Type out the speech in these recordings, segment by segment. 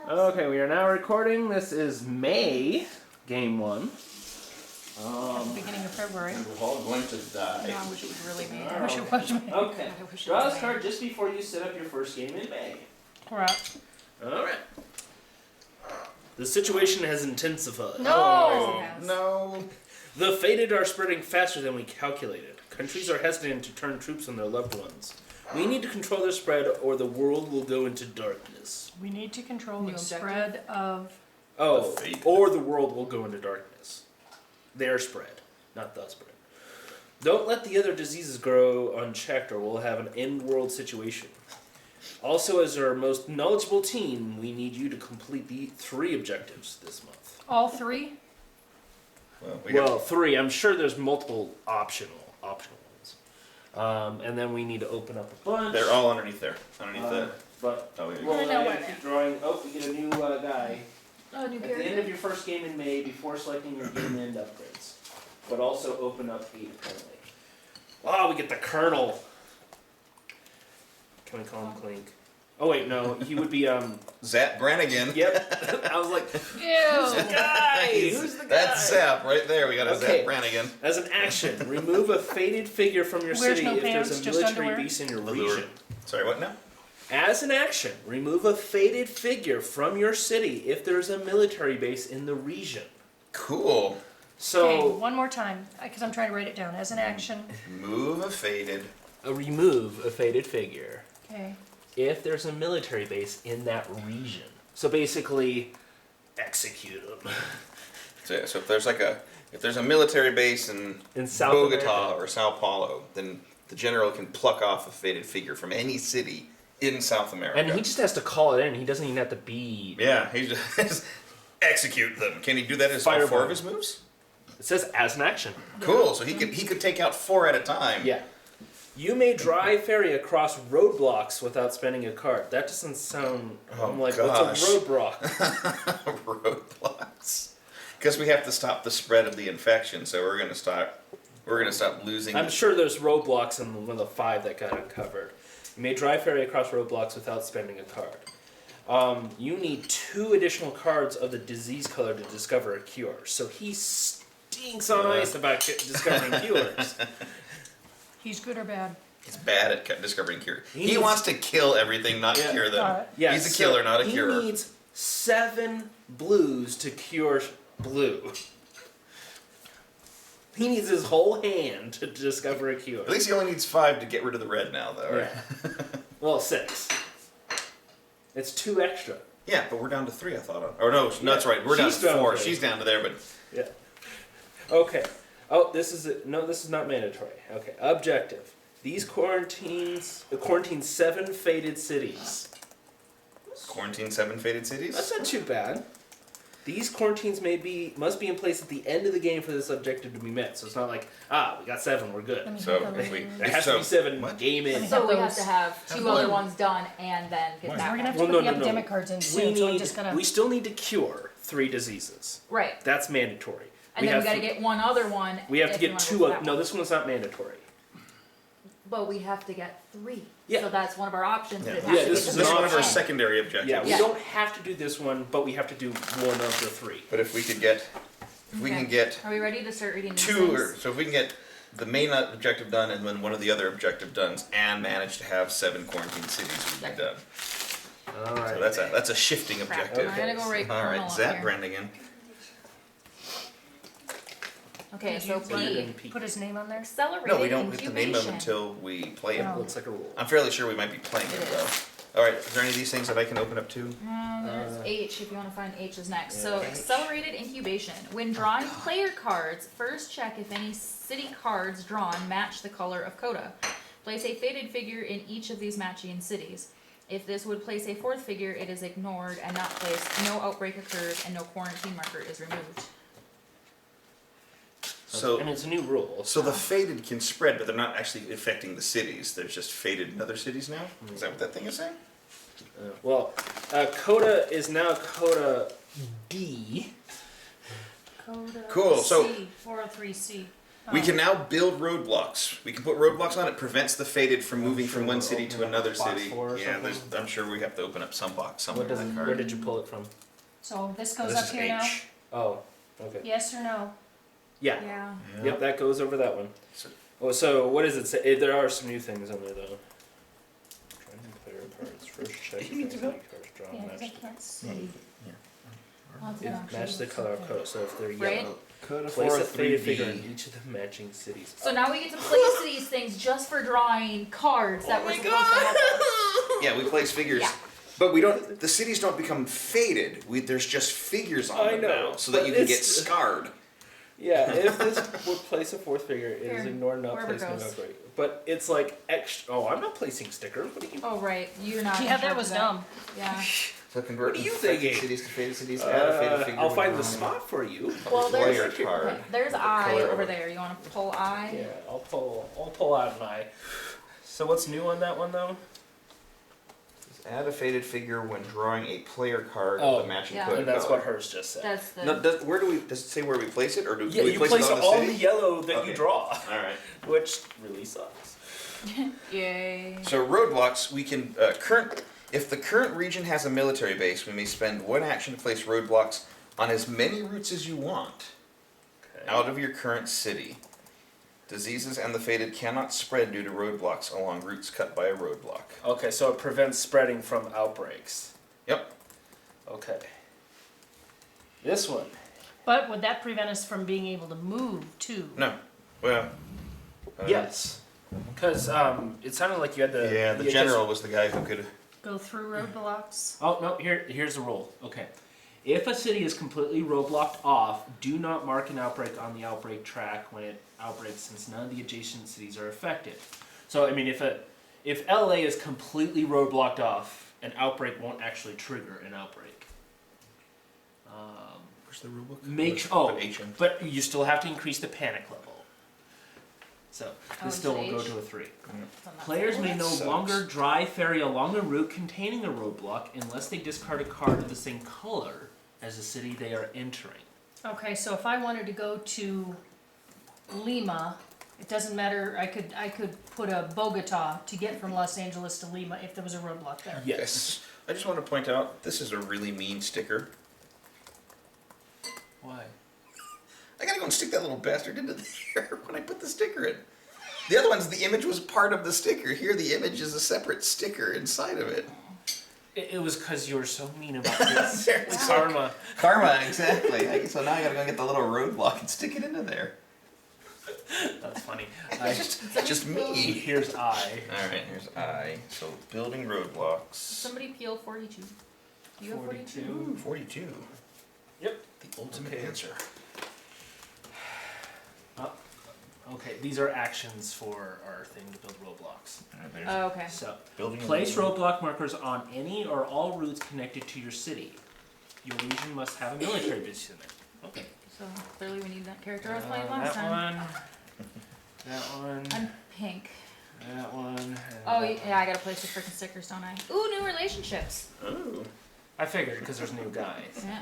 Okay, we are now recording. This is May, game 1. Beginning of February. We're all going to die. No, I wish it was really May. I wish it was May. Okay. I wish it Draw was this May. card just before you set up your first game in May. We're up. Alright. The situation has intensified. No! No. The fated are spreading faster than we calculated. Countries are hesitant to turn troops on their loved ones. We need to control their spread or the world will go into darkness. We need to control New the objective? spread of... Oh, The fate. or the world will go into darkness. Their spread, not the spread. Don't let the other diseases grow unchecked or we'll have an end-world situation. Also, as our most knowledgeable team, we need you to complete the 3 objectives this month. All 3? Well, we Well, 3. I'm sure there's multiple optional ones. And then we need to open up a bunch. they're all underneath there. Underneath that. But Oh, yeah. we'll I know what- keep drawing. Oh, we get a new guy. Oh, new At the end of character. your first game in May, before selecting your game end upgrades. But also open up 8 apparently. Oh, we get the Colonel. Can we call him Clink? Oh wait, no, he would be Zap Brannigan. Yep. I was like, Ew! guy! Who's the guy? That's Zap right there. We got a Okay. Zap Brannigan. As an action, remove a faded figure from your Wears city no if pants, there's a just military underwear? base in your Allure. region. Sorry, what now? As an action, remove a faded figure from your city if there's a military base in the region. Cool. So, Okay, one more time, because I'm trying to write it down. As an action. Move a faded. remove a faded figure Okay. if there's a military base in that region. So basically, execute them. So if there's a military base in South Bogota America. or Sao Paulo, then the general can pluck off a faded figure from any city in South America. And he just has to call it in. He doesn't even have to be... yeah, he just execute them. Can he do that as all Fireball. 4 of his moves? It says as an action. Cool. So he could take out 4 at a time. Yeah. You may drive ferry across roadblocks without spending a card. That doesn't sound... Oh, I'm like, gosh. what's a roadblock? Roadblocks. Because we have to stop the spread of the infection, so we're gonna stop losing. I'm sure there's roadblocks in one of the 5 that got uncovered. You may drive ferry across roadblocks without spending a card. You need 2 additional cards of the disease color to discover a cure. So he stinks on ice about discovering cures. He's good or bad? He's bad at discovering cure. He He needs- wants to kill everything, not Yeah. cure them. Got it. Yeah, He's a so killer, not a he curer. He needs 7 blues to cure blue. He needs his whole hand to discover a cure. At least he only needs 5 to get rid of the red now, though. Right? Yeah. Well, 6. It's 2 extra. Yeah, but we're down to 3. I thought. Or no, that's right. We're down She's to down 4. to 3. She's down to there, but Yeah. Okay. Oh, this is not mandatory. Okay. Objective. These quarantine 7 faded cities. quarantine 7 faded cities. That's not too bad. These quarantines must be in place at the end of the game for this objective to be met. So it's not like, we got 7, we're good. Let me So have if we those. It has to be 7 What? game in. So we have those. to have 2 other ones done and then get Why? that We're gonna have one. to Well, put no, the no, no. epidemic cards in soon, so I'm just gonna... We still need to cure 3 diseases. Right. That's mandatory. And then we gotta get one other one. We have to if you get wanna 2 go of... for that No, one. this one's not mandatory. But we have to get 3. Yeah. So that's one of our options. Yeah. It has Yeah, to be this the is This is same one of our thing. secondary objectives. Yeah, we Yeah. don't have to do this one, but we have to do one of the 3. But if we can get Are we ready to start reading these 2, things? so if we can get the main objective done and then one of the other objective dones and manage to have 7 quarantine cities, we'll be done. All right. So that's a shifting Crap. objective. I'm gonna go right All right, Colonel Zap here. Brannigan. Okay, so Put it P. in P. Put his name on there? Accelerated No, we don't hit incubation. the name of him until we play him. Oh. Looks like a rule. I'm fairly sure we might be playing It him is. though. All right, is there any of these things that I can open up too? There's H if you want to find H is next. Yeah, So H. accelerated incubation. When drawing player cards, first check if any city cards drawn match the color of Coda. Place a faded figure in each of these matching cities. If this would place a 4th figure, it is ignored and not placed. No outbreak occurs and no quarantine marker is removed. So, and it's a new rule. so the faded can spread, but they're not actually affecting the cities. They're just faded in other cities now. Is that what that thing is saying? Coda is now Coda D. Coda Cool, so- C, 403C. We can now build roadblocks. We can put roadblocks on it. Prevents the faded from moving sure from one we'll city open to up another box city. 4 or Yeah, something. I'm sure we have to open up some box somewhere. What does, on the where card. did you pull it from? So this goes This up is here now? H. Oh, okay. Yes or no? Yeah. Yeah. Yep, that goes over that one. So- Oh, so what does it say? There are some new things on there though. Trending player cards. First check You need if to any go. cards drawn Yeah, 'cause I match. can't see. Lots of If options. match the color of code. So if they're Right. yellow, Could place a faded figure in each of the matching cities. So now we get to place these things just for drawing cards that were supposed to help us. Yeah, we place figures. Yeah. But we don't. The cities don't become faded. There's just figures on I them know, now, so that but you can get it's- scarred. Yeah, if this would place a fourth figure, it is Here, ignored not wherever it placing an goes. upgrade. But it's like extra. Oh, I'm not placing stickers. What do you? Oh, right. You're not. in Yeah, charge that of was dumb. Yeah. So convert What are you infected thinking? cities to faded cities. Add a faded figure. I'll when find the drawn. spot for you. Well, there's Player card. okay, there's I color. over there. You want to pull I? Yeah, I'll pull out an eye. So what's new on that one though? Add a faded figure when drawing a player card Oh, with a matching yeah. code And that's color. what hers just said. That's the. No, where do we? Does it say where we place it, or do Yeah, we you place place it on the all city? the yellow that Okay. you draw, All right. which really sucks. Yay. So roadblocks, we can if the current region has a military base, we may spend one action to place roadblocks on as many routes as you want Okay. out of your current city. Diseases and the faded cannot spread due to roadblocks along routes cut by a roadblock. Okay, so it prevents spreading from outbreaks. Yep. Okay. This one. But would that prevent us from being able to move too? No. Well. Yes. Because it sounded like you had the. Yeah, the you general was the guy who could. Go through roadblocks? Oh no! Here's the rule. Okay, if a city is completely roadblocked off, do not mark an outbreak on the outbreak track when it outbreaks, since none of the adjacent cities are affected. So I mean, if LA is completely roadblocked off, an outbreak won't actually trigger an outbreak. Where's the rulebook? But you still have to increase the panic level. So Oh, this still to will go H? to a 3. It's on that Players side. may no sucks. longer dry ferry along a route containing a roadblock unless they discard a card of the same color as the city they are entering. Okay, so if I wanted to go to Lima, it doesn't matter, I could put a Bogota to get from Los Angeles to Lima if there was a roadblock there. Yes. I just want to point out this is a really mean sticker. Why? I gotta go and stick that little bastard into there when I put the sticker in. The other ones, the image was part of the sticker. Here, the image is a separate sticker inside of it. It was because you were so mean about this. There's It's karma. Karma, exactly. So now I gotta go get the little roadblock and stick it into there. That's funny. Just me. Here's I. All right, here's I. So building roadblocks. Somebody peel 42. Do you have 42? Ooh, 42. Yep. The ultimate Okay. answer. Okay, these are actions for our thing to build roadblocks. Oh, okay. So, Building a place roadblock. roadblock markers on any or all routes connected to your city. Your region must have a military base in it. Okay. So clearly we need that character I was playing last that time. one. That one. I'm pink. That one. and Oh, that yeah, I gotta place the freaking stickers, don't I? Ooh, new relationships. Ooh. I figured because there's new guys. Yeah.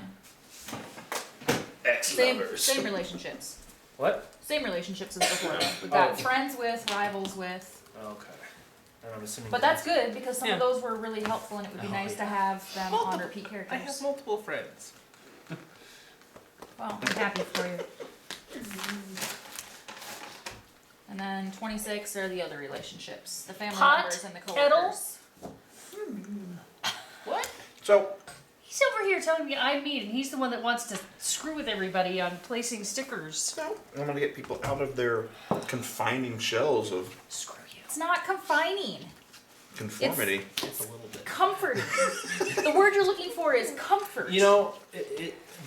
Ex-lovers. Same relationships. What? Same relationships as before. We've got Oh. friends with, rivals with. Okay. And I'm assuming. But that's good because some Yeah. of those were really helpful and it would be Oh, nice to yeah. have them on repeat I characters. have multiple friends. Well, I'm happy for you. And then 26 are the other relationships, the family Pot, members and the kettle. coworkers. What? So, He's over here telling me I'm mean, and he's the one that wants to screw with everybody on placing stickers. I'm gonna get people out of their confining shells of Screw you. It's not confining. conformity. It's a little bit. Comforting. The word you're looking for is comfort. You know,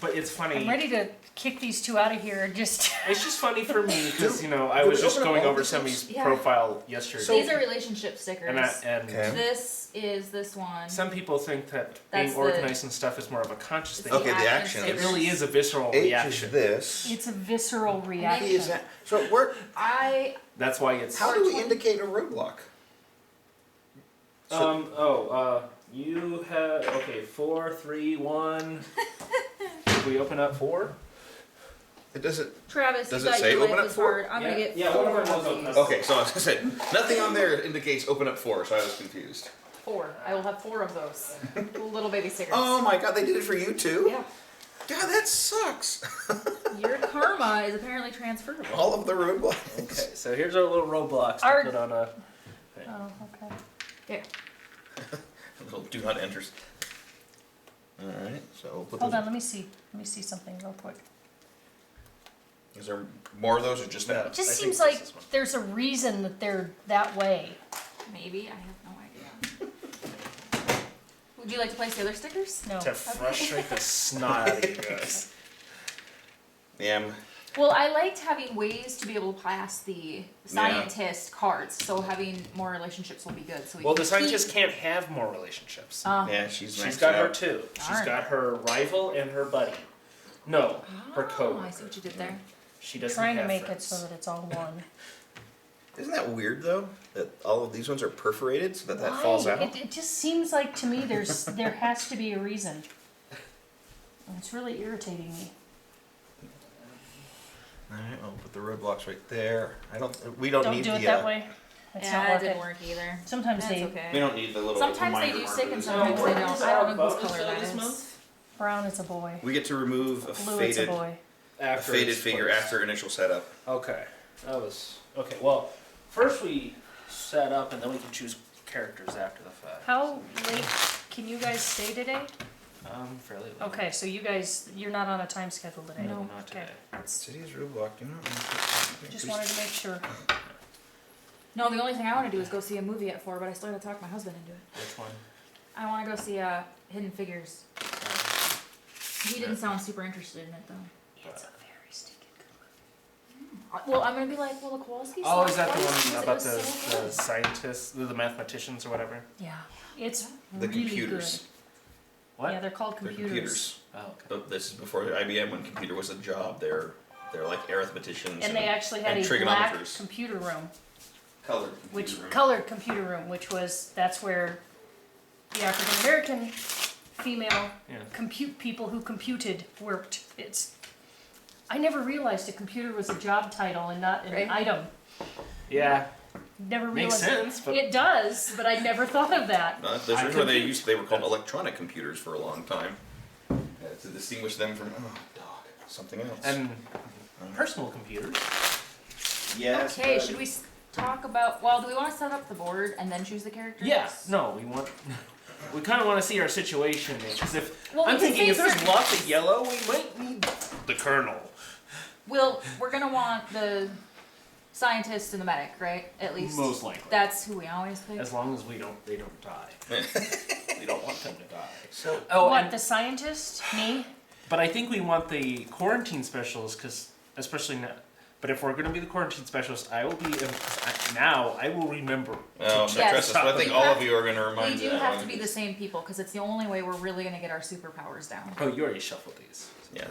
but it's funny. I'm ready to kick these two out of here and just. It's just funny for me because I do was we just open up going all over these somebody's Yeah. profile yesterday, These are relationship stickers. and Okay. This is this one. some people think that That's being the- organized and stuff is more of a conscious thing. Okay, the action action. It really is a visceral H reaction. is this. It's a visceral P reaction. is that. So, where? I That's why it's. How do we indicate a roadblock? You have 4, 3, 1. Did we open up 4? It doesn't. Travis, Does you it got say your open life up was for? hard. I'm gonna get Yeah, one of them was open up. Okay, so I was gonna say nothing on there indicates open up 4, so I was confused. 4. I will have 4 of those. Little baby stickers. Oh my god, they did it for you too? Yeah. God, that sucks. Your karma is apparently transferable. All of the roadblocks. Okay, so here's our little roadblocks to Our- put on a. Oh, okay. Here. Little do not enters. All right, so we'll put Hold those. on, let me see something real quick. Is there more of those or just that? It just I seems think like this is one. there's a reason that they're that way. Maybe. I have no idea. Would you like to place the other stickers? No. To frustrate the snot out of you guys. Yeah. Well, I liked having ways to be able to pass the scientist cards, so having more relationships will be good. So we Well, can the scientist keep- can't have more relationships. Yeah, she's She's maxed got her out. two. She's Darn. got her rival and her buddy. No, her Oh, co. I see what you did there. She doesn't Trying to have make friends. it so that it's all one. Isn't that weird though? That all of these ones are perforated so that Why? falls out? It just seems like to me there has to be a reason. And it's really irritating me. All right, I'll put the roadblocks right there. We don't Don't need do the. it that way. It's Yeah, not that working. didn't work either. Sometimes That's they We okay. don't need the little. Sometimes they reminder do stick and markers. sometimes they don't. I don't know whose color that this is. month? brown is a boy. We get to remove a Blue it's a faded, boy. It's figure placed. after initial setup. Okay, that was okay. Well, first we set up, and then we can choose characters after the fact. How late can you guys stay today? Fairly late. Okay, so you're not on a time schedule today. No, not Okay. today. That's, City's roadblock. Do not. just wanted to make sure. No, the only thing I want to do is go see a movie at 4, but I still gotta talk my husband into it. Which one? I want to go see Hidden Figures. He didn't sound super interested in it though. It's a very stinking good movie. Well, I'm gonna be like, well, the Kowalski. Oh, is that the because one it about was the, so the good. scientists, the mathematicians or whatever? Yeah, it's The really computers. good. What? Yeah, they're called They're computers. computers. Oh, okay. But this is before IBM when computer was a job. They're like arithmeticians. And they actually had and a black trigonometers. computer room, Colored which computer room. colored computer room, that's where the African American female Yeah. compute people who computed worked. I never realized a computer was a job title and not an Right. item. Yeah, Never makes realized. sense, but It does, but I never thought of that. There's I where they compute. they were called electronic computers for a long time. To distinguish them from something else. and personal computers. yes. Okay, but- should we talk about? Well, do we want to set up the board and then choose the characters? Yeah, no, we want. We kind of want to see our situation because if Well, I'm we can thinking if say there's certain- lots of yellow, we might need the colonel. We're gonna want the scientist and the medic, right? At least. Most likely. That's who we always pick. As long as they don't die. We don't want them to die. So What, and- the scientist? Me? but I think we want the quarantine specialist because, especially now. But if we're going to be the quarantine specialist, I will be. Now I will remember. Oh, to no, Yes. trust us. I think We all have- of you are going to We remind do that have one. to be the same people because it's the only way we're really gonna get our superpowers down. Oh, you already shuffled these. Yeah,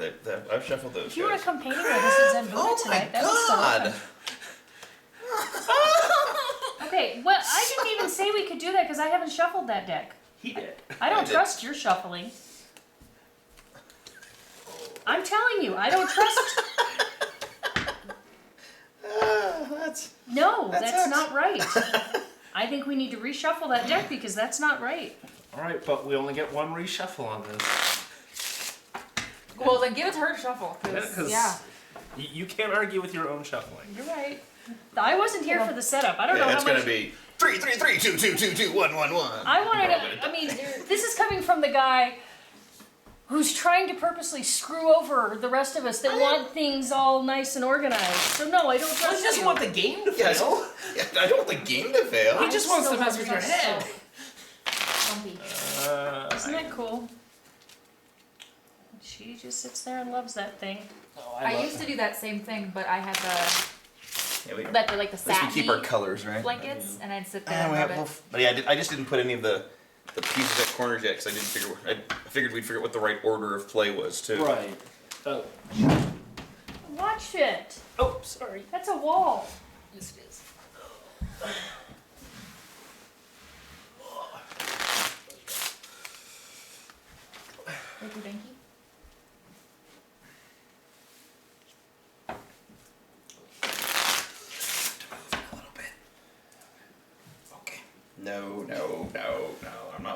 I've shuffled those. If you want guys. to come painting with us in Zen Buddha Oh my tonight, that was so god! fun. Okay, well, I didn't even say we could do that because I haven't shuffled that deck. He did. I don't I did. trust your shuffling. I'm telling you, I don't trust. That's No, That that's sucks. not right. I think we need to reshuffle that deck because that's not right. All right, but we only get one reshuffle on this. Well, then give it to her to shuffle. Yeah, Cause, 'cause yeah. You can't argue with your own shuffling. You're right. I wasn't here for the setup. I don't know yeah, how it's much. going to be 3 3 3 2 2 2 2 1 1 1. I wanted to. I mean, this is coming from the guy who's trying to purposely screw over the rest of us that want things all nice and organized. So no, I don't He trust just you. want the game to Yes. fail. Yeah, I don't want the game to fail. He just I wants still to mess don't with your trust head. Bumpy. Isn't that cool? She just sits there and loves that thing. Oh, I used to do that same thing, but I had Yeah, we, the like the at least we satin keep our colors, right? blankets, and I'd sit there Ah, and we rub have, it. well, but yeah, I just didn't put any of the pieces at corners yet because I didn't figure. I figured we'd figure out what the right order of play was too. Right. Oh. Watch it. Oh, sorry. That's a wall. Yes, it is. Thank you, Banky.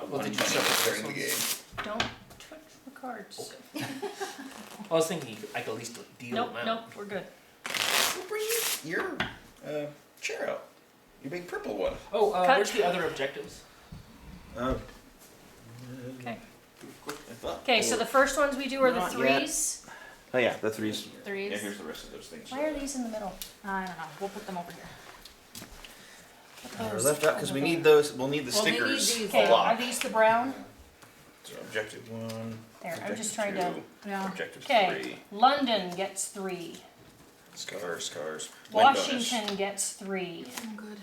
Well, did you unpunished shuffle during the this game. Don't touch the cards. I was thinking I could at least deal Nope, them out. nope, we're good. Well, bring your chair out. Your big purple one. Oh, Cut. where's the other objectives? Okay. I thought. Okay, so the first ones we do are the Not yet. threes. Oh yeah, the threes. Threes. Yeah, here's the rest of those things. Why are these in the middle? I don't know. We'll put them over here. Put They're those left out because over we there. need those. We'll need the Well, we need stickers these. Okay, a are lot. these the brown? So objective 1. There, I'm objective just trying to. 2, Yeah. Objective Okay, 3. London gets 3. Scars. Win bonus. Washington gets 3. I'm good.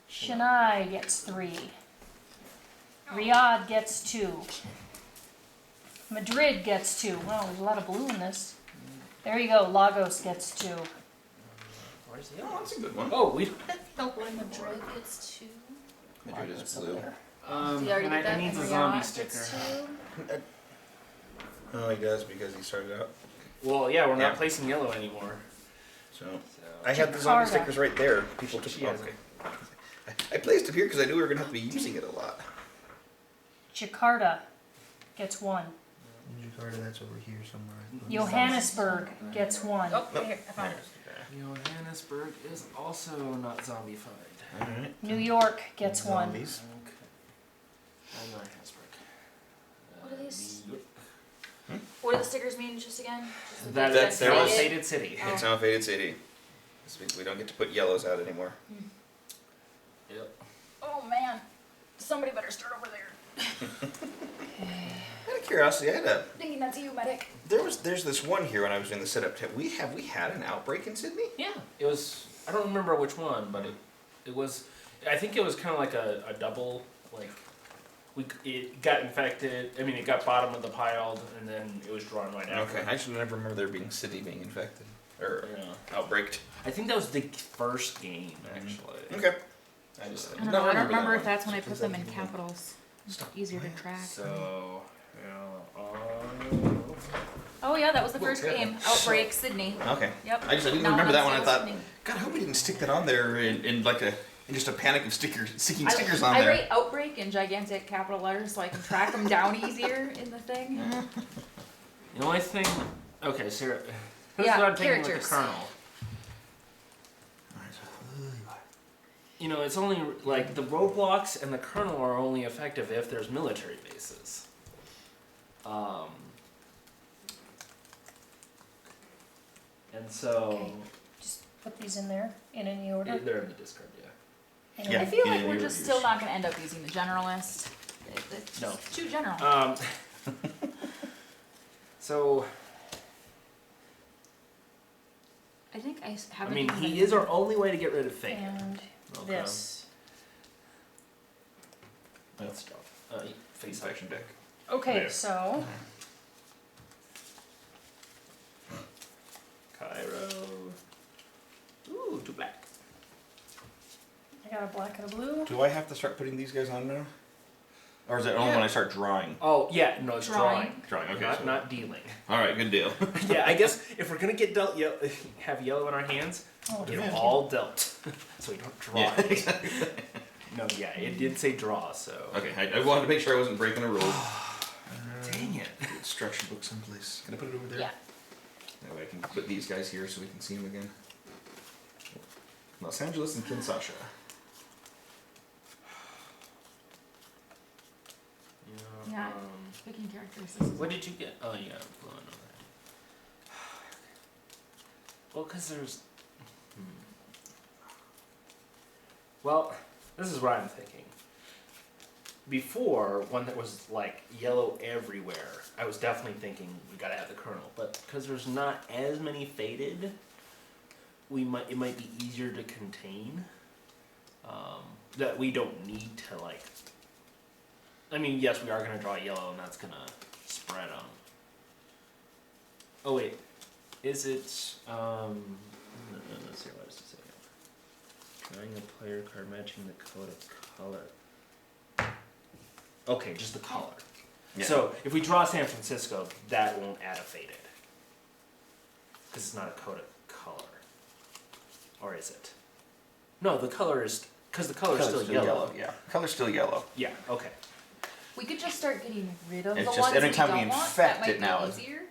Chennai gets 3. Riyadh gets 2. Madrid gets 2. Wow, there's a lot of blue in this. There you go, Lagos gets 2. Where's the Oh, other? that's a good one. Oh, we. Madrid gets 2. Madrid is Lagos blue. over there. Do you already and get that? I need And the Riyadh zombie gets sticker. 2. Oh, he does because he started out. Well, yeah, we're not Yeah. placing yellow anymore. So So. I had the zombie Jakarta. stickers right there. People took She them. has Okay. I placed it here because I knew we were gonna have to be using it a lot. Jakarta gets 1. Jakarta, that's over here somewhere. Johannesburg gets 1. Oh, here, I found it. Johannesburg is also not zombified. All right. New York gets 1. Zombies. Okay. And Johannesburg. What are these? New York. What do the stickers mean, just again? Just That, That's they're all theirs. faded city. Oh. It's now a faded city. We don't get to put yellows out anymore. Yep. Oh man, somebody better start over there. Out of curiosity, I had a. Thinking that's you, medic. There's this one here when I was doing the setup. We had an outbreak in Sydney? Yeah. It was. I don't remember which one, but it was. I think it was kind of like a double. Like, it got infected. I mean, it got bottom of the pile, and then it was drawn right after. Okay, I actually never remember there being city being infected or Yeah. outbreaked. I think that was the first game, actually. Okay. I just I don't know. I don't remember if that's when I put them in capitals. It's easier to track. So, yeah. Oh yeah, that was the first yeah. game. Outbreak, Sydney. Okay. Yep. I didn't Now remember that one. I that's thought, Sydney. God, I hope we didn't stick that on there in like in just a panic of sticking stickers on I there. write outbreak in gigantic capital letters so I can track them down easier in the thing. The only thing. Okay, so here's Yeah, what I'm thinking with characters. the kernel. You know, it's only like the roadblocks and the kernel are only effective if there's military bases. And so Okay. Just put these in there in any order. they're in the discard, yeah. Any Yeah. I feel like Yeah, we're you're- just still not going to end up using the generalist. It's No. too general. So I think I I haven't. mean, even he been- is our only way to get rid of fate. And Okay. this. That's tough. Face Infection deck. Okay, There. so Cairo. Ooh, two black. I got a black and a blue. Do I have to start putting these guys on now? Or is that only when I start drawing? Oh yeah, no, it's drawing. Drawing, okay. Not so- not dealing. Alright, good deal. Yeah, I guess if we're gonna get dealt have yellow in our hands, Oh, get thank them you. all dealt, so we don't draw. Yeah, it. exactly. No, yeah, it did say draw, so. Okay, I wanted to make sure I wasn't breaking a rule. Dang it. Instruction book someplace. Can I put it over there? Yeah. That way I can put these guys here so we can see them again. Los Angeles and Kinshasa. Yeah. Um, Picking characters. This is what did you get? Oh, you got blue and over there. Well, because there's. Well, this is what I'm thinking. Before, one that was like yellow everywhere, I was definitely thinking we gotta have the kernel. But because there's not as many faded, it might be easier to contain. That we don't need to like. I mean, yes, we are gonna draw yellow, and that's gonna spread them. Oh wait, is it? Let's see what does it say. Drawing a player card matching the code of color. Okay, just the color. Yeah. So if we draw San Francisco, that won't add a faded. Because it's not a code of color. Or is it? No, the color is. because the color's Color's still yellow. Yeah, color's still yellow. Yeah. Okay. We could just start getting rid of It's the just ones we anytime we don't want. infect That might it now, be it's- easier.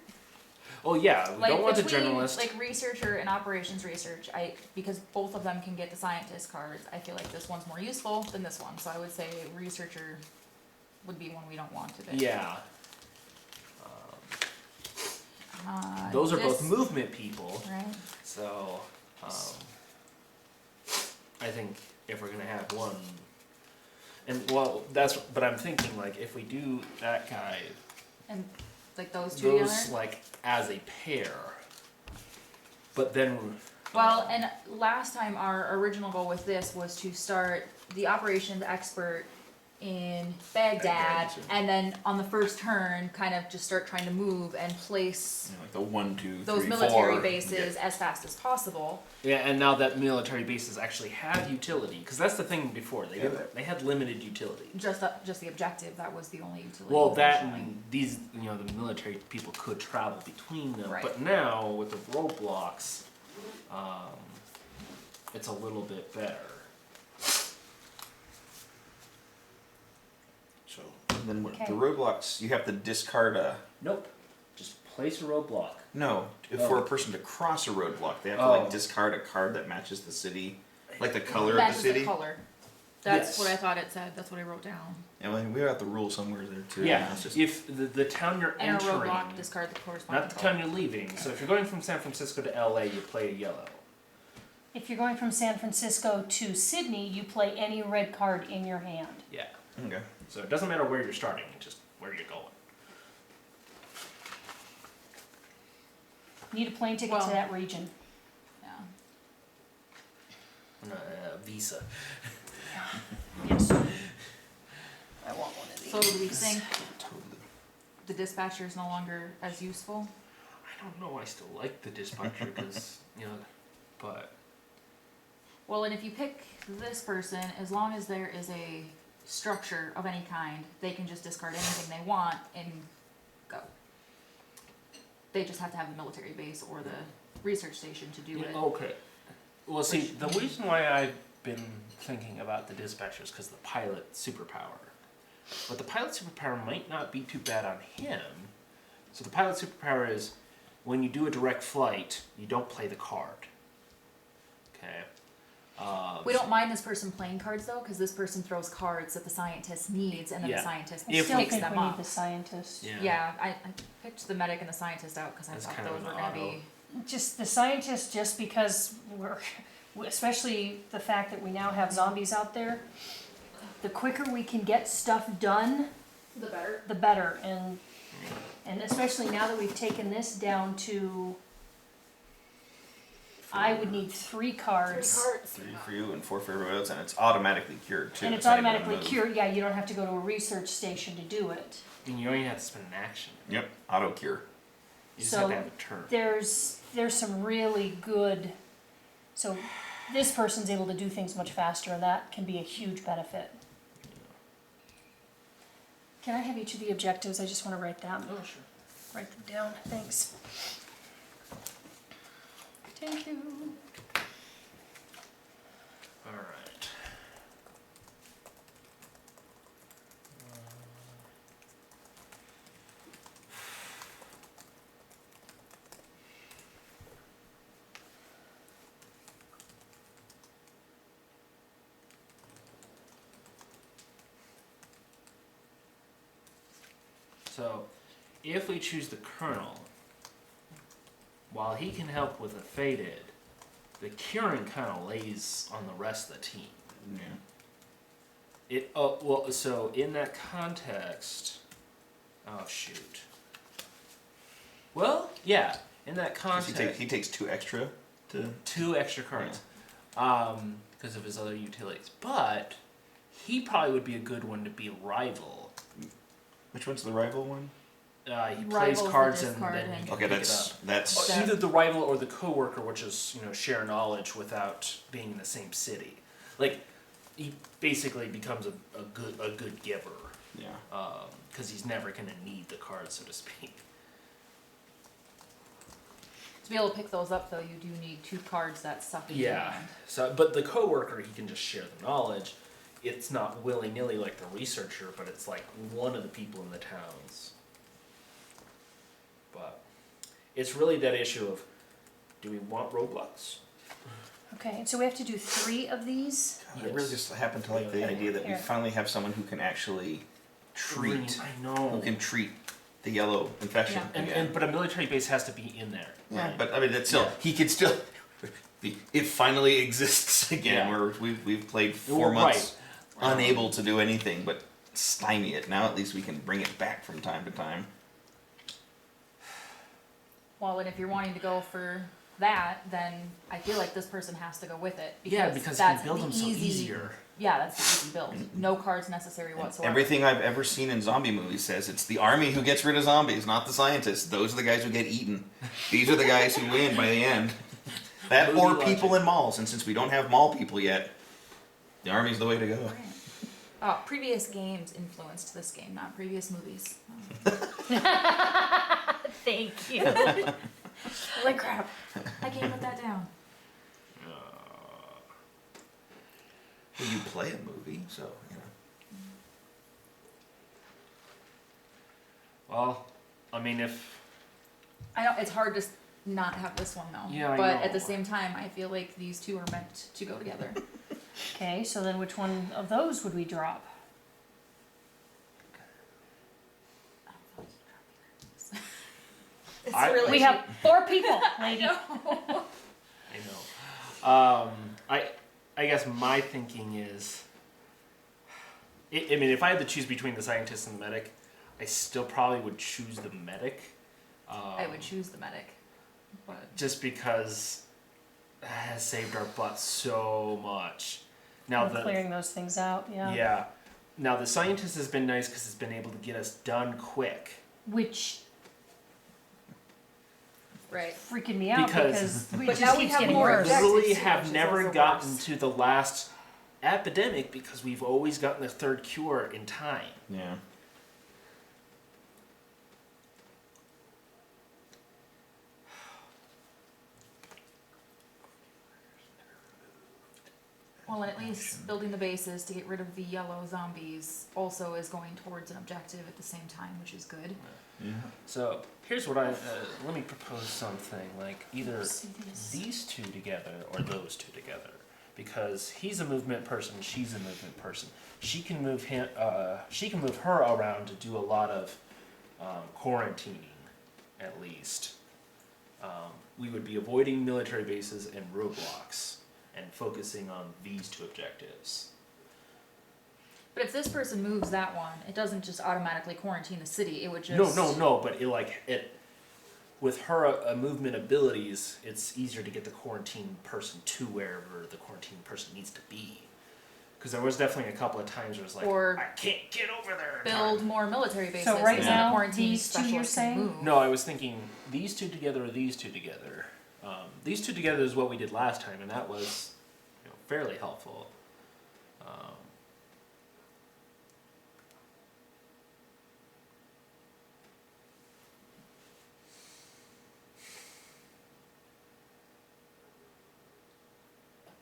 Oh yeah, we Like don't want the between generalist. like researcher and operations research, because both of them can get the scientist cards. I feel like this one's more useful than this one, so I would say researcher would be one we don't want today. Yeah. Uh, Those are both this- movement people. Right. So, I think if we're gonna have one, and well, but I'm thinking like if we do that guy, And like those two those together. like as a pair, but then. Well, and last time our original goal with this was to start the operations expert in Baghdad, Baghdad, and then on the first turn, kind of just start trying to move and place You know, like the 1, 2, 3, those 4. military bases as fast as possible. Yeah, and now that military bases actually have utility, because that's the thing before they Yeah. didn't. They had limited utility. Just the objective, that was the only utility. Well, that unfortunately. and these, the military people could travel between them. Right. But now with the roadblocks, it's a little bit better. So and then Okay. the roadblocks, you have to discard a. Nope. Just place a roadblock. No, for a person to cross a roadblock, they have to Oh. like discard a card that matches the city, like the color of the Matches city. the color. That's Yes. what I thought it said. That's what I wrote down. And we got the rule somewhere there too. Yeah. It's just, If the town you're And a entering, roadblock, discard the corresponding not the color. town you're leaving. So if you're going from San Francisco to LA, you play a yellow. If you're going from San Francisco to Sydney, you play any red card in your hand. Yeah. okay. So it doesn't matter where you're starting, just where you're going. Need a plane ticket Well- to that region. Yeah. Visa. Yes. I want one of these. So do we think Totally. the dispatcher is no longer as useful? I don't know. I still like the dispatcher because but Well, and if you pick this person, as long as there is a structure of any kind, they can just discard anything they want and go. They just have to have a military base or the research station to do it. okay. Well, see, the reason why I've been thinking about the dispatcher is because the pilot superpower. But the pilot superpower might not be too bad on him. So the pilot superpower is when you do a direct flight, you don't play the card. Okay. We don't mind this person playing cards though, because this person throws cards that the scientist needs, and then Yeah. the scientist I If still picks think them we need up. the scientist. Yeah, I picked the medic and the scientist out because I That's thought kind of those an were gonna auto. be. Just the scientist, just because especially the fact that we now have zombies out there, the quicker we can get stuff done, The better. the better. And especially now that we've taken this down to, I would need 3 cards. 3 for you and 4 for everybody else, and it's automatically cured too. And it's not even a automatically move. cured, yeah, you don't have to go to a research station to do it. And you only have to spend an action. Yep, auto cure. You just have So to have a turn. there's some really good, so this person's able to do things much faster, and that can be a huge benefit. Can I have each of the objectives? I just want to write them down, thanks. Thank you. All right. So, if we choose the Colonel, while he can help with a faded, the curing kind of lays on the rest of the team. Yeah. So in that context, oh shoot. Well, yeah, in that 'Cause context, he takes 2 extra to. 2 extra cards, because of his other utilities. But he probably would be a good one to be a rival. Which one's the rival one? He plays Rival's the cards and discard then he and- can Okay, pick it up. that's Either the rival or the coworker, which is share knowledge without being in the same city. Like he basically becomes a good giver yeah. because he's never gonna need the card, so to speak. To be able to pick those up, though, you do need 2 cards that suck in your Yeah. hand. So, but the coworker, he can just share the knowledge. It's not willy nilly like the researcher, but it's like one of the people in the towns. But it's really that issue of, do we want Roblox? Okay, so we have to do 3 of these? I really just happen to like the idea that we Here. finally have someone who can actually treat, I know. who can treat the yellow infection. Yeah. again. But a military base has to be in there. Yeah, but I mean, that's still, Yeah. he could still, it finally exists again, Yeah. where we've played 4 Well, months right. unable to do anything but stymie it. Now at least we can bring it back from time to time. Well, and if you're wanting to go for that, then I feel like this person has to go with it. Yeah, because he that's can build the them so easy- easier. Yeah, that's the easy build. No cards necessary And whatsoever. everything I've ever seen in zombie movies says it's the army who gets rid of zombies, not the scientists. Those are the guys who get eaten. These are the guys who win by the end. That Movie or logic. people in malls, and since we don't have mall people yet, the army's the way to go. Right. Oh, previous games influenced this game, not previous movies. Thank you. Holy crap. I can't put that down. Well, you play a movie, so you know. Well, I mean, if I know it's hard to not have this one though. Yeah, I but know. at the same time, I feel like these 2 are meant to go together. Okay, so then which one of those would we drop? It's I- really We have 4 people, lady. I know, I guess my thinking is, I mean, if I had to choose between the scientist and the medic, I still probably would choose the medic. I would choose the medic, but Just because it has saved our butt so much. Now I'm clearing those things out, yeah. yeah. Now the scientist has been nice because it's been able to get us done quick. Which right. freaking me out Because- because we But just now we keeps have getting more worse. objectives. Literally too, have which is never also gotten worse. to the last epidemic because we've always gotten the 3rd cure in time. Yeah. Well, and at least building the bases to get rid of the yellow zombies also is going towards an objective at the same time, which is good. Yeah. So here's what let me propose something like either these 2 together or those 2 together, because he's a movement person, she's a movement person. She can move him. She can move her around to do a lot of quarantining, at least. We would be avoiding military bases and roadblocks and focusing on these 2 objectives. But if this person moves that one, it doesn't just automatically quarantine the city. It would just No. But with her movement abilities, it's easier to get the quarantine person to wherever the quarantine person needs to be. Because there was definitely a couple of times where it was like, Or I can't get over there. in build time. more military bases. So right so the now, quarantine these 2 you're specialists can saying? move. No, I was thinking these 2 together or these 2 together. These 2 together is what we did last time, and that was fairly helpful.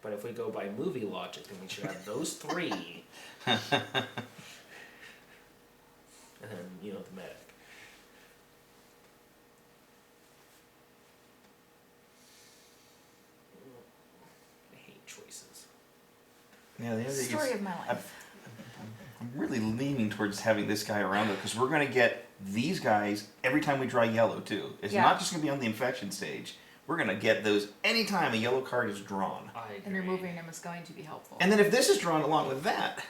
But if we go by movie logic, then we should have those 3. And then, the medic. I hate choices. Yeah, the other thing Story is, of my life. I'm really leaning towards having this guy around it because we're going to get these guys every time we draw yellow too. It's Yeah. not just going to be on the infection stage. We're going to get those anytime a yellow card is drawn. I agree. And removing them is going to be helpful. And then if this is drawn along with that,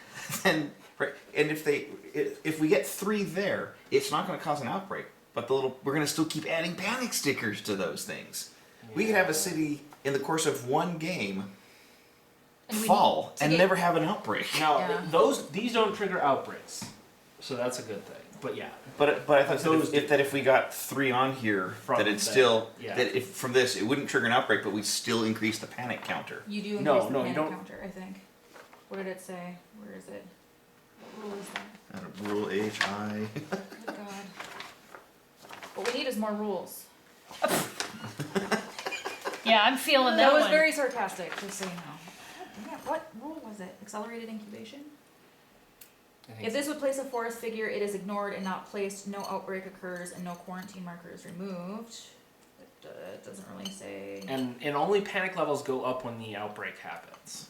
then right, and if we get 3 there, it's not going to cause an outbreak. But we're going to still keep adding panic stickers to those things. We could have a city in the course of one game And we fall need to and get- never have an outbreak. Now, Yeah. these don't trigger outbreaks, so that's a good thing. But yeah, But I thought Those that if we got 3 on here, From that it's that, still yeah. that if from this it wouldn't trigger an outbreak, but we still increase the panic counter. You do increase No, the no, you panic don't. counter, I think. What did it say? Where is it? What rule is that? Rule HI. Good God. What we need is more rules. Yeah, I'm feeling That that was one. very sarcastic, just so you know. Yeah, what rule was it? Accelerated incubation? If this would place a forest figure, it is ignored and not placed, no outbreak occurs, and no quarantine marker is removed. It doesn't really say. And only panic levels go up when the outbreak happens.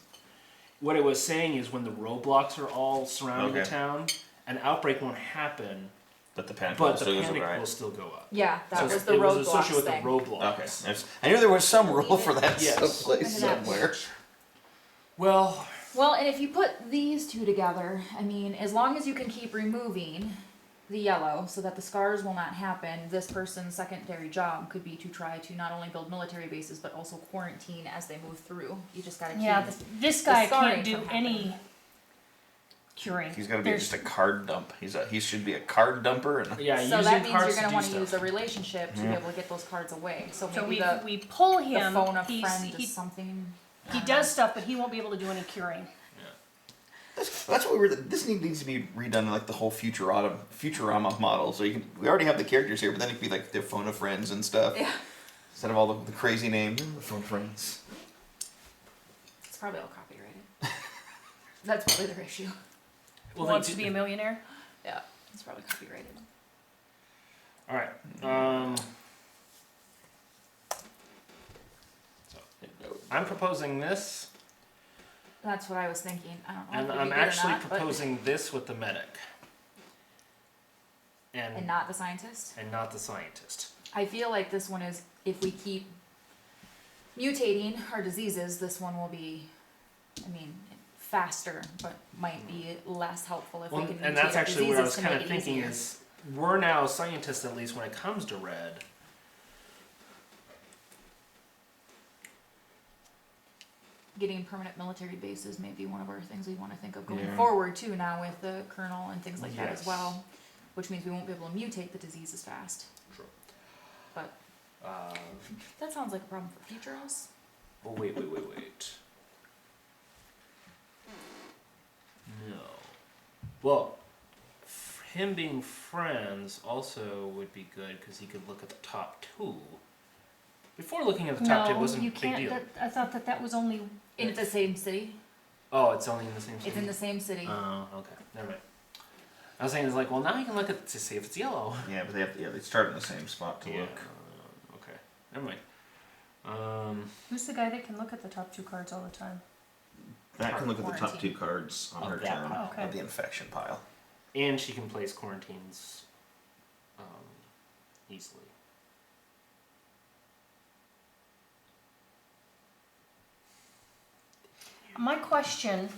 What it was saying is when the roadblocks are all surrounding the Okay. town, an outbreak won't happen, But the panic but the still goes panic right. will still go up. Yeah, that So was the it was roadblocks associated with thing. the roadblocks. Okay. I knew there was some rule for that Yes. someplace Under that somewhere. page. Well, Well, and if you put these two together, I mean, as long as you can keep removing the yellow so that the scars will not happen, this person's secondary job could be to try to not only build military bases but also quarantine as they move through. You just gotta keep. Yeah, this guy scarring can't do from any curing. He's got to be There's- just a card dump. He should be a card dumper. And yeah, So using that means cards you're gonna to want do to use a stuff. relationship to be able to get those cards away. So So maybe we pull the him. phone a He's, friend he is something. he does stuff, but he won't be able to do any curing. that's what this needs to be redone in like the whole Futurama model. So we already have the characters here, but then it could be like their phone of friends and stuff. Yeah. Instead of all the crazy names, the phone of friends. It's probably all copyrighted. That's probably the issue. Well, Wants they to do- be a millionaire. Yeah, it's probably copyrighted. All right. So I'm proposing this, That's what I was thinking. I don't know. and if it'd I'm be good or actually not, but- proposing this with the medic, and not the scientist. and not the scientist. I feel like this one is, if we keep mutating our diseases, this one will be, I mean, faster, but might be less helpful if Well, we can mutate and that's our actually what I diseases was to kind make of it thinking easier. is we're now scientists, at least when it comes to red. Getting permanent military bases may be one of our things we want to think of going Yeah. forward too now with the kernel and things like that as Yes. well, which means we won't be able to mutate the disease as fast. True. But that sounds like a problem for future us. Oh, wait. No. Well, him being friends also would be good because he could look at the top two. Before looking at the top two, it No, wasn't you a big can't. deal. I thought that was only. In the same city? Oh, it's only in the same city? It's in the same city. Oh, okay. Never mind. I was saying, it's like, well, now you can look at to see if it's yellow. Yeah, but they start in the same spot to look. Okay. Never mind. Who's the guy that can look at the top two cards all the time? That can look at the top Quarantine. two cards on Of her that turn pile. Okay. of the infection pile. And she can place quarantines easily. My question: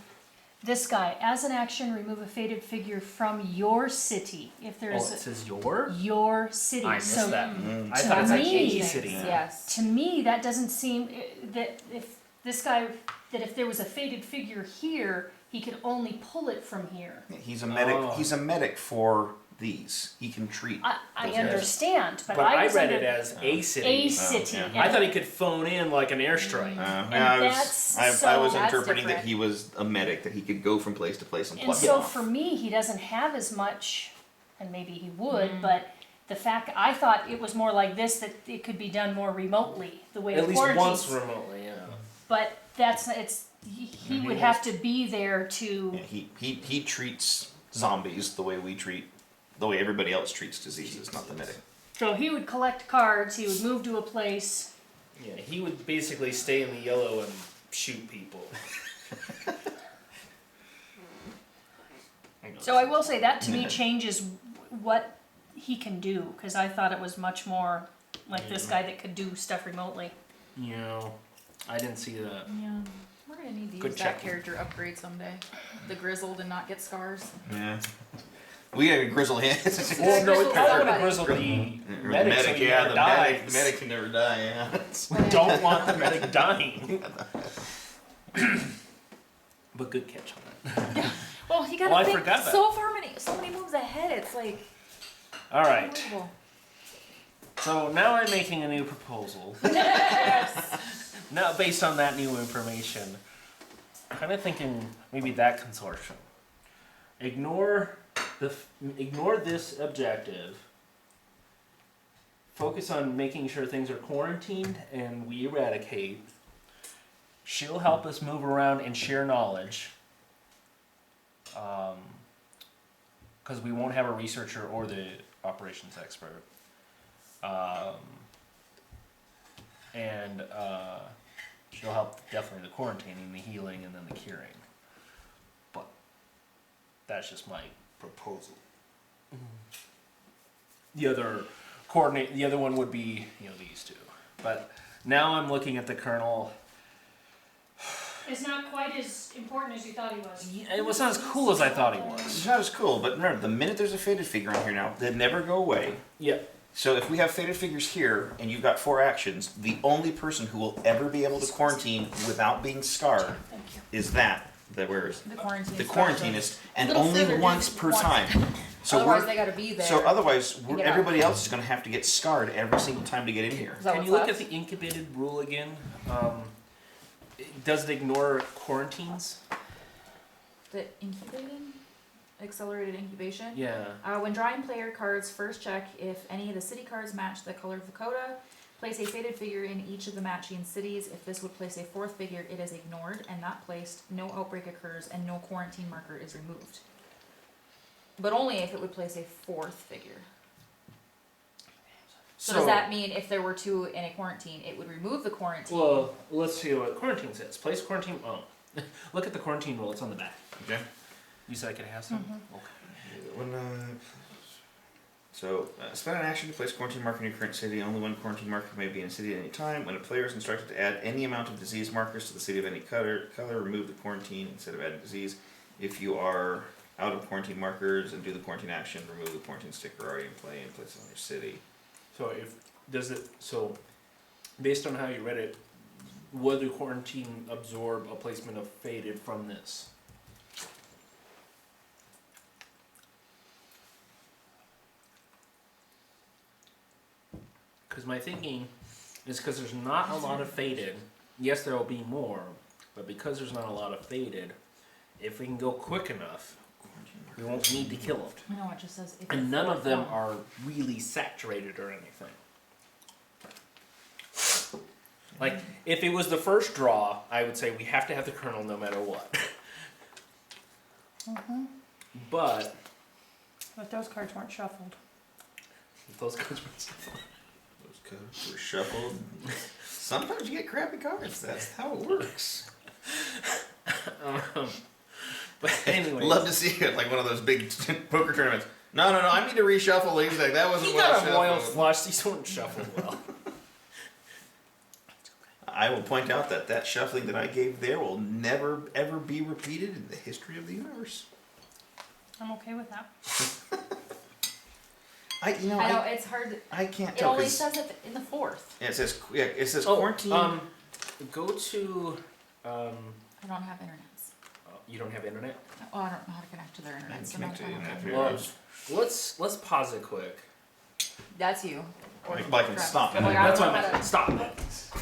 this guy, as an action, remove a faded figure from your city. If there Oh, is it says your? your city, I missed so that. Mm. I To thought it said me- a city. Yes. to me that doesn't seem that if this guy that if there was a faded figure here, he could only pull it from here. He's a medic. Oh. He's a medic for these. He can treat. I those guys. understand, but, But I I was read under it as a city. a city. yeah. and I thought he could phone in like an airstrike. Yeah, I that's was. so- I was That's interpreting that different. he was a medic, that he could go from place to place and And pluck so it off. for me, he doesn't have as much, and maybe he would, but the fact I thought it was more like this, that it could be done more remotely, the way At the least once quarantines. remotely, yeah. But that's he would have to be there to. Yeah, he treats zombies the way we treat, the way everybody else treats diseases, not the medic. So he would collect cards. He would move to a place. Yeah, he would basically stay in the yellow and shoot people. So I will say that to me changes what he can do, because I thought it was much more like this guy that could do stuff remotely. You know, I didn't see that. Yeah. We're gonna need to Good use that checking. character upgrade someday. The grizzled and not get scars. Yeah. We got a grizzle hand. Well, no, Grizzled it probably would somebody. have grizzled the medic, so he yeah, never the dies. the medic can never die. Yeah. We don't want the medic dying. But good catch on that. Well, you gotta Well, I think forgot that. so many moves ahead. It's like All right. unbelievable. So now I'm making a new proposal. Now, based on that new information, kind of thinking maybe that consortium. Ignore this objective. focus on making sure things are quarantined and we eradicate. She'll help us move around and share knowledge. Because we won't have a researcher or the operations expert. And she'll help definitely the quarantining, the healing, and then the curing. But that's just my proposal. The other one would be, these two. But now I'm looking at the Colonel. It's not quite as important as you thought he was. Yeah, it was not as cool as I thought he was. It's not as cool, but remember, the minute there's a faded figure on here now, they never go away. Yeah. So if we have faded figures here, and you've got 4 actions, the only person who will ever be able to quarantine without being scarred is where is The quarantine. the quarantinist, and Little only further once down. per time. So Otherwise, we're, they gotta be there. so otherwise, get out. everybody else is going to have to get scarred every single time to get in here. Is that Can what's you look left? at the incubated rule again? Does it ignore quarantines? The incubating? Accelerated incubation? Yeah. When drawing player cards, first check if any of the city cards match the color of the coda. Place a faded figure in each of the matching cities. If this would place a 4th figure, it is ignored and not placed. No outbreak occurs and no quarantine marker is removed. But only if it would place a 4th figure. So does that mean if there were 2 in a quarantine, it would remove the quarantine? Well, let's see what quarantine says. Place quarantine. Oh, look at the quarantine rule. It's on the back. Okay. You said I could have some. Okay. Spend an action to place quarantine marker in your current city. Only one quarantine marker may be in a city at any time. When a player is instructed to add any amount of disease markers to the city of any color, remove the quarantine instead of adding disease. If you are out of quarantine markers and do the quarantine action, remove the quarantine sticker already in play and place it on your city. So based on how you read it, would the quarantine absorb a placement of faded from this? Because my thinking is because there's not a lot of faded. Yes, there will be more, but because there's not a lot of faded, if we can go quick enough, we won't need to kill them. I know, it just says. If And it's none of them 4th are really saturated or anything. Like, if it was the first draw, I would say we have to have the Colonel no matter what. But But those cards weren't shuffled. those cards Those codes were shuffled. Sometimes you get crappy cards. That's how it works. But anyway, Love to see it like one of those big poker tournaments. No, I need to reshuffle these. Like that wasn't he what I got a should royal have. flush. These weren't shuffled well. I will point out that shuffling that I gave there will never ever be repeated in the history of the universe. I'm okay with that. I know, it's hard. I can't It tell only 'cause- says it in the 4th. yeah, it says Oh, quarantine. go to. I don't have internets. You don't have internet. Oh, I don't know how to connect to their internet. So connect to no, I don't internet have here. internet. Well, let's pause it quick. That's you. Or Like, I can Travis. stop it. Like, I That's don't what know I how meant. to- Stop.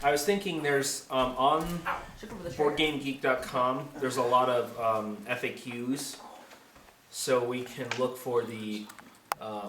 I was thinking there's on Ow, shook over the chair. BoardGameGeek.com. There's a lot of FAQs, so we can look for the